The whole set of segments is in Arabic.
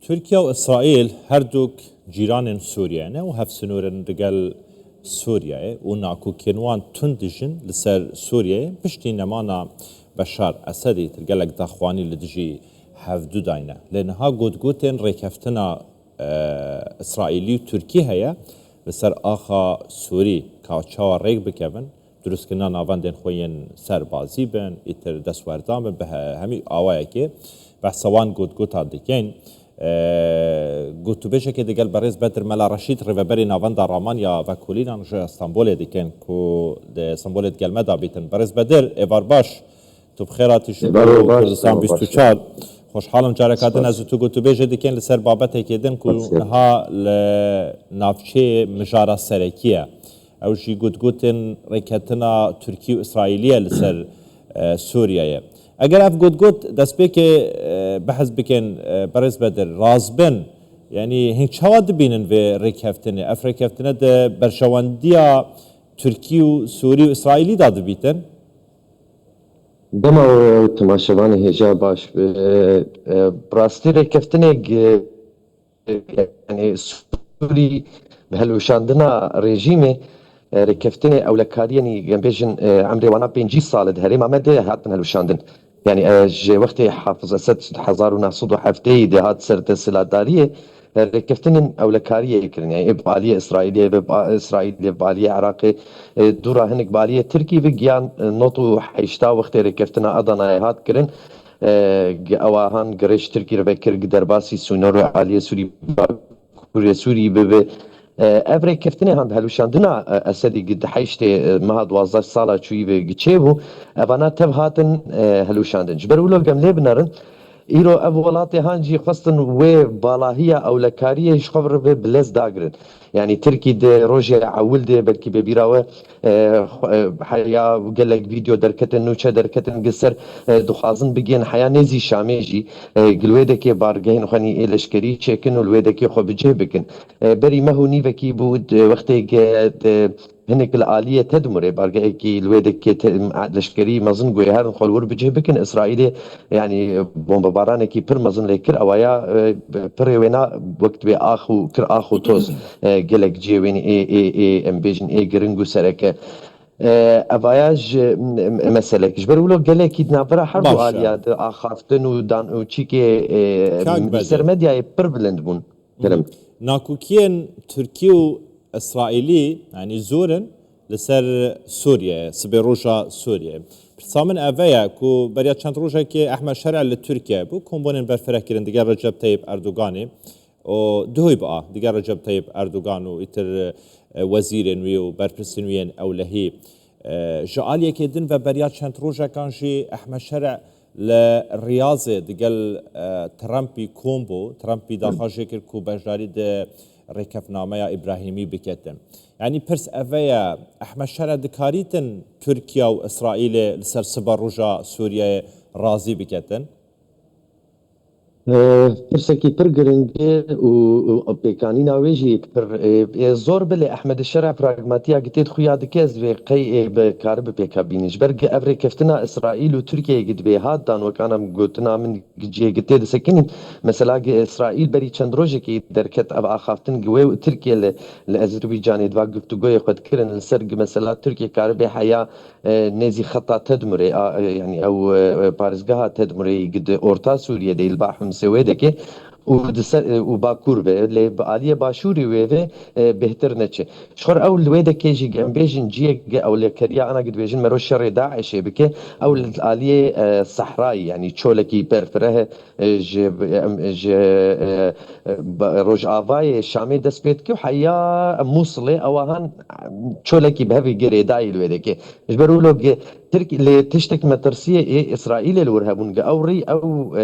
تركيا وإسرائيل هردوك جيران سوريا وهف سنورن رجال سوريا وناكو كينوان تندجن لسر سوريا بشتي نمانا بشار أسدي تلقلك داخواني لدجي هفدو داينة لأنها قوتين ريكفتنا إسرائيلي وتركي هيا لسر آخا سوري كاوتشاوا ريك بكفن دروس كنا نافان دين خوين سر بازي بن اتر دسوردان بن به همي آوايا که بحثوان قوتا ديكين گوتو بشه که دیگه برز بدر ملا رشید روبری ناوند رامان و کولینان جو استانبول دیگه کو د استانبول دیگه مدا بیتن برز بدر ایوار باش تو بخیراتی شو کردستان 24 خوشحالم جارکاتن از تو گوتو بشه دیگه لسر بابت کردن کو ها نافچه مجارا سرکیه او جی گوتن رکتنا ترکی و اسرائیلیه لسر سوریه اگر اف گوت دست به که بحث بکن برز بدر رازبن یعنی هنگ چواد بینن و رکفتنه اف رکفتنه ده برشواندیا ترکی و سوری و اسرائیلی داده بیتن دما تماشاوان هجا باش براستی رکفتنه يعني سوري بهالوشاندنا ريجيمي ركفتني او لكاريني جنبيجن عمري وانا بينجي صالد هري ما مدى هاتن هالوشاندن يعني جي وقتي حافظ اسد 1907 دي هات سرت السلاداريه ركفتني او لكاريه يكرن يعني اباليه اسرائيليه اسرائيليه اباليه عراقي دورا هنك باليه تركي بجيان نوتو حيشتا وقت ركفتنا ادنا هات كرن اوهان گرش ترکی رو بکر درباسی سونار عالی سوری به افری کفتنه هند هلوشاندنا اسدی قد حیشت ما 12 ساله چوی به گچهو اوانا تب هاتن هلوشاندن جبر ولو گمله بنارن ایرو اولاتي هانجي خاصة و بالاهية او لكارية يشخبر بلز داغرن يعني تركي دي روجي عول دي بلكي ببيراوه حيا قال لك فيديو دركتن نوچه دركتن قصر دخازن بگين حيا نزي شاميجي قلويدكي بارگهين خاني الاشكري چكن والويدكي خو بجه بكن بري مهو نيفكي بود وقتي هنك الآلية تدمر بارجع كي الويدك لشكري مازن قوي هذا خلور بجه بكن إسرائيل يعني بومباران كي بر مازن لكر أوايا بر وينا وقت بآخو كر آخو توز جلك جي وين اي امبيجن اي جرينجو سرك أواياج مسألة جبر ولو جلك كيدنا برا حرب آليات آخافتن ودان وشيكي سرمديا بر بلند بون ناكوكين تركيو إسرائيلي يعني زورن لسر سوريا سبيروجا سوريا برسامن أفيا كو بريا چند روجا كي أحمد شرع لتركيا بو كومبونين برفركيرن ديگر رجب طيب أردوغاني و دهوي بقى ديگر رجب طيب أردوغان و إتر وزيرين ويو برپرسنوين أولهي جعالية كيدن و بريا چند روجا كانجي أحمد شرع للرياضة ديگر ترامبي كومبو ترامبي داخل كر كو بجاري ده ركفنامه ابراهيمي بكتن يعني برس افيا احمد شرع دكاريتن تركيا واسرائيل لسر سبروجا سوريا راضي بكتن برسكي برجرنج وبيكانينا ويجي زور بلي احمد الشرع براغماتيا قتيت خويا دكاز بقي بكارب بيكابينيش برج افري كفتنا اسرائيل وتركيا قد بهاد دان وكان قلتنا من جي قتيت سكنين مثلا اسرائيل بري چندروجي دركت ابا خافتن قوي وتركيا لاذربيجان دوا قفتو قد كرن السرق مثلا تركيا كارب حياه نزي خطا تدمر يعني او بارزغها تدمر قد اورتا سوريا دي الباحم سويدكي وباكور به اللي باليه باشوري ويفه بهتر نتشه شخر او الويدكي جي جنبيجن جي او لكريا انا قد بيجن مرو شر داعش بك او الاليه صحراء يعني تشولكي برفره ج روج افاي شامي دسبيتكي وحيا موصله او هان تشولكي بهفي جريداي الويدكي جبروا له تركي اللي تشتك مترسيه إيه اسرائيل الورهبون اوري او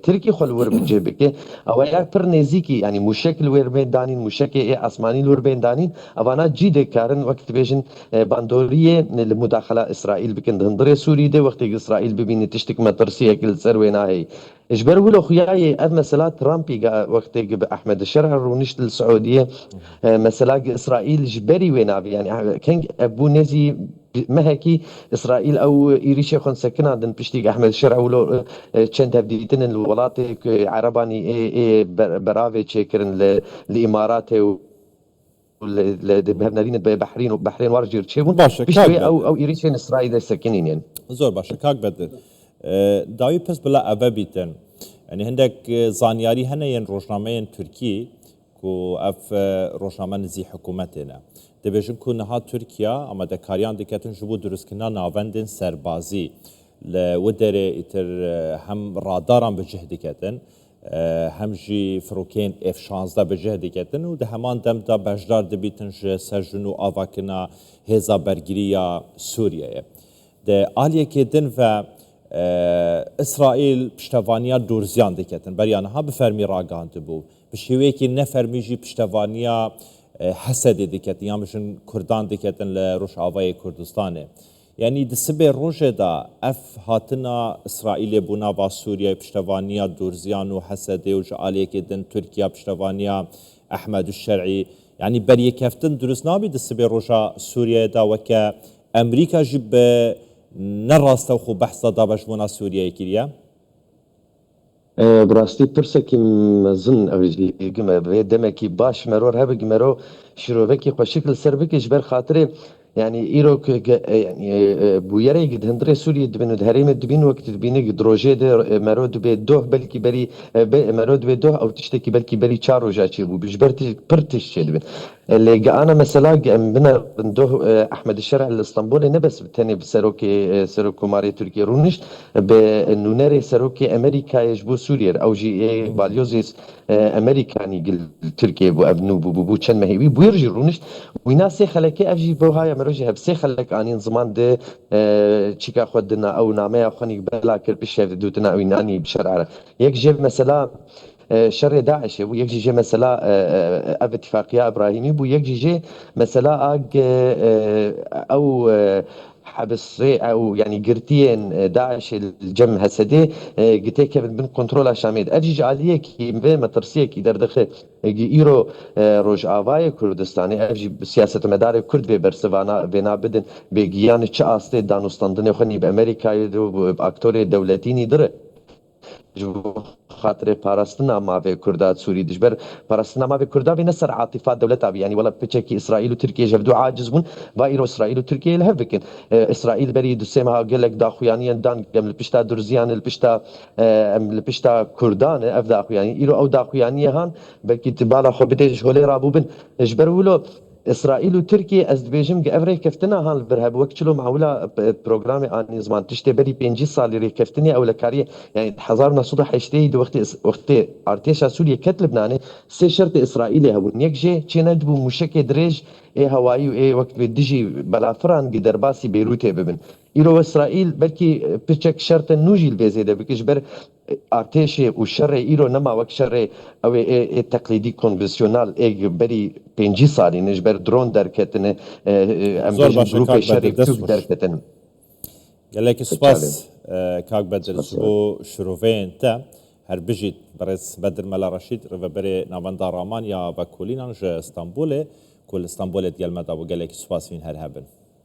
تركي خل ور بجيبك او يا فرنيزيكي يعني مشكل ور بين دانين مشكل إيه اسماني ور بين دانين اوانا جيد كارن وقت بيجن باندوريه المداخله اسرائيل بكن دندري سوري دي وقت اسرائيل ببين تشتك مترسيه كل سر وينا هي اجبر ولو خياي مثلا ترامبي وقت احمد الشرع ونشت السعوديه مثلا اسرائيل جبري وينا يعني كان ابو نزي ما هيك إسرائيل أو إيريشيا خون سكنا عندن بشتيق أحمد شرع ولو چند هفديتن الولات عرباني براوي تشيكرن الإمارات بهبنالين بحرين وبحرين وارجير تشيبون باشا كاك بيشتوي بدر أو إيريشيا إسرائيل سكنين يعني زور باشا كاك بدر داوي بس بلا أبا بيتن يعني هندك زانياري هنين روشنامين تركي كو اف روشنامه نزی حکومتنا دبیجن کو نها ترکیا اما دکاریان دکتن جبو درست کنا ناوندن سربازی لودره ایتر هم راداران بجه دکتن هم جی فروکین اف 16 بجه دکتن و ده همان دم دا بجدار دبیتن جه سرجنو آواکنا هزا برگیریا سوریه ده آلیه که دن و اسرائیل پشتوانیا دورزیان دکتن بریان ها بفرمی راگاند بو بشویکی نفرمیجی پشتوانیا حسد دکتن یا مشن کردان دکتن لروش آوای کردستانه یعنی دسبه روژه دا اف هاتنا اسرائیل بونا و سوریه پشتوانیا دورزیان و حسد و جعالیه که دن ترکیه پشتوانیا احمد الشرعی يعني بري كفتن درس نابي دسبي روجا سوريا دا وكا امريكا جب نراستو خو بحثا دا بجبونا سوريا كيريا براستي برسكي مزن او دمكي باش مرور هبك مرو شروبكي قشكل سربكي جبر خاطري يعني ايروك يعني بويري قد هندري سوريا دبنو دهريم دبين وقت دبيني قد روجي ده مرو دبي دوه بلكي بري مرو دبي دوه او تشتكي بلكي بري چارو جاتشي بو بجبرتي برتش دبن اللي انا مثلا بنا بندوه احمد الشرع الاسطنبولي نبس بالتاني بسروكي سروكو ماري تركيا رونش بنوناري سروكي امريكا يجبو سوريا او جي اي باليوزيس امريكاني قل تركيا بو ابنو بو چن مهيوي بو يرجي رونش ويناسي خلكي افجي بو هاي مروجي هبسي خلك اني زمان ده تشيكا خدنا او نامه خني بلا كربش دوتنا ويناني بشرع يك جيب مثلا شر داعش بو يك جي مثلا اب اتفاقيه ابراهيمي بو يك جي مثلا او حبس او يعني قرتين داعش الجم هسدي قلت لك بن كنترول شاميد اجي عليه كي ما ترسيه كي دردخه ايرو روج آوای کردستانی افجی سیاست مدار کرد به برسوانا بنا بدن به گیان چه آسته دانستاندن خونی به امریکای دو اکتور دولتینی داره جو خاطر پاراستنا ماوی کردا سوری دجبر پاراستنا ماوی کردا بین سر عاطفات دولت ابي يعني ولا بتشكي اسرائيل وتركيا جبدو عاجز بون بايرو اسرائيل وتركيا لهفكن اسرائيل بري دسمها قال لك داخويانيا دان قبل البشتا درزيان البشتا كردان اف داخوياني ايرو او داخويانيا هان بلكي تبالا خو بديج هولي رابوبن جبر ولو اسرائيل وتركيا از دبيجم افري كفتنا هان برهب وقتلو معولا بروجرام اني زمان تشتي بري 5 سال ري كفتني او لكاري يعني حزارنا صدح حشتي دو وقت ارتيشا سوريا كتلبناني سي شرط اسرائيل هبون يكجي تشيند بو مشكي دريج اي هواي اي وقت بدجي بلافران قدرباسي بيروت ببن ايرو اسرائيل بلكي بتشك شرط نوجي البيزيده بكجبر ارتش وشر ايرو نما وقت شر او التقليدي كونفنسيونال اي بري 5 سالي نجبر درون دركتن ام جروب شر توك دركتن قال لك سباس كاك بدر سبو شروفين تا هر بجيت برس بدر ملا رشيد ربري نافندا رامان يا باكولينا اسطنبول كل اسطنبول ديال مدى وقال لك سباس فين هر هبن